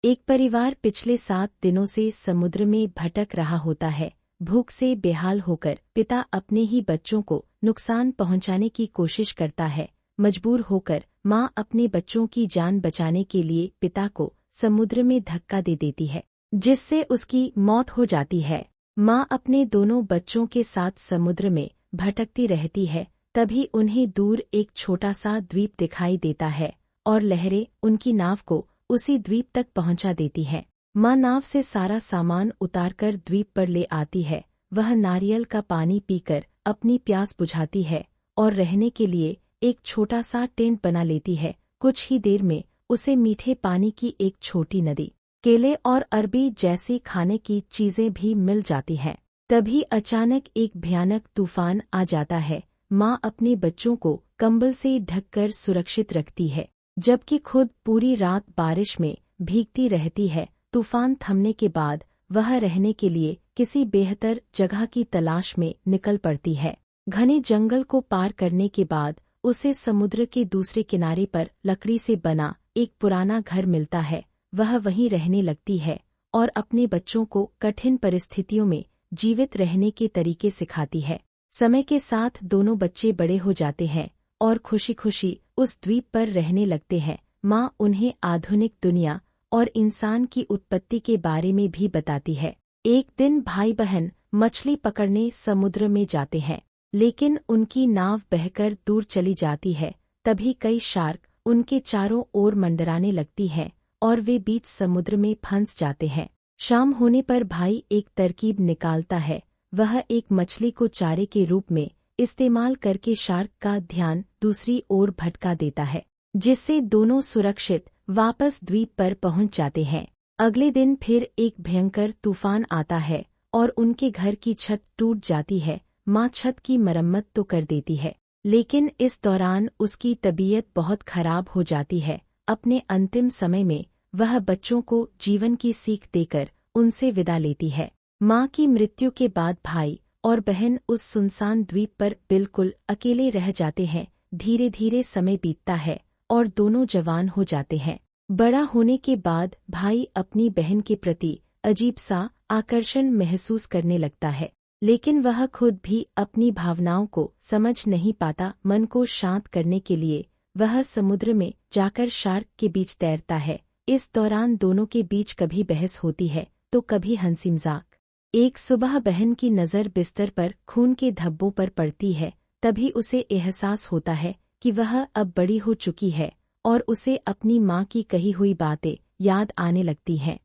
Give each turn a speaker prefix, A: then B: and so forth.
A: एक परिवार पिछले 7 दिनों से समुद्र में भटक रहा होता है। भूख से बेहाल होकर पिता अपने ही बच्चों को नुकसान पहुंचाने की कोशिश करता है। मजबूर होकर माँ अपने बच्चों की जान बचाने के लिए पिता को समुद्र में धक्का दे देती है, जिससे उसकी मौत हो जाती है। माँ अपने दोनों बच्चों के साथ समुद्र में भटकती रहती है। तभी उन्हें दूर एक छोटा सा द्वीप दिखाई देता है और लहरें उनकी नाव को उसी द्वीप तक पहुंचा देती है। माँ नाव से सारा सामान उतारकर द्वीप पर ले आती है। वह नारियल का पानी पीकर अपनी प्यास बुझाती है और रहने के लिए एक छोटा सा टेंट बना लेती है। कुछ ही देर में उसे मीठे पानी की एक छोटी नदी, केले और अरबी जैसी खाने की चीजें भी मिल जाती हैं। तभी अचानक एक भयानक तूफान आ जाता है। माँ अपने बच्चों को कंबल से ढककर सुरक्षित रखती है, जबकि खुद पूरी रात बारिश में भीगती रहती है। तूफान थमने के बाद वह रहने के लिए किसी बेहतर जगह की तलाश में निकल पड़ती है। घने जंगल को पार करने के बाद उसे समुद्र के दूसरे किनारे पर लकड़ी से बना एक पुराना घर मिलता है। वह वहीं रहने लगती है और अपने बच्चों को कठिन परिस्थितियों में जीवित रहने के तरीके सिखाती है। समय के साथ दोनों बच्चे बड़े हो जाते हैं और खुशी खुशी उस द्वीप पर रहने लगते हैं। माँ उन्हें आधुनिक दुनिया और इंसान की उत्पत्ति के बारे में भी बताती है। एक दिन भाई बहन मछली पकड़ने समुद्र में जाते हैं, लेकिन उनकी नाव बहकर दूर चली जाती है। तभी कई शार्क उनके चारों ओर मंडराने लगती हैं और वे बीच समुद्र में फंस जाते हैं। शाम होने पर भाई एक तरकीब निकालता है। वह एक मछली को चारे के रूप में इस्तेमाल करके शार्क का ध्यान दूसरी ओर भटका देता है, जिससे दोनों सुरक्षित वापस द्वीप पर पहुंच जाते हैं। अगले दिन फिर एक भयंकर तूफान आता है और उनके घर की छत टूट जाती है। माँ छत की मरम्मत तो कर देती है, लेकिन इस दौरान उसकी तबीयत बहुत खराब हो जाती है। अपने अंतिम समय में वह बच्चों को जीवन की सीख देकर उनसे विदा लेती है। माँ की मृत्यु के बाद भाई और बहन उस सुनसान द्वीप पर बिल्कुल अकेले रह जाते हैं। धीरे धीरे समय बीतता है और दोनों जवान हो जाते हैं। बड़ा होने के बाद भाई अपनी बहन के प्रति अजीब सा आकर्षण महसूस करने लगता है, लेकिन वह खुद भी अपनी भावनाओं को समझ नहीं पाता। मन को शांत करने के लिए वह समुद्र में जाकर शार्क के बीच तैरता है। इस दौरान दोनों के बीच कभी बहस होती है तो कभी हंसी मजाक। एक सुबह बहन की नज़र बिस्तर पर खून के धब्बों पर पड़ती है। तभी उसे एहसास होता है कि वह अब बड़ी हो चुकी है और उसे अपनी माँ की कही हुई बातें याद आने लगती हैं।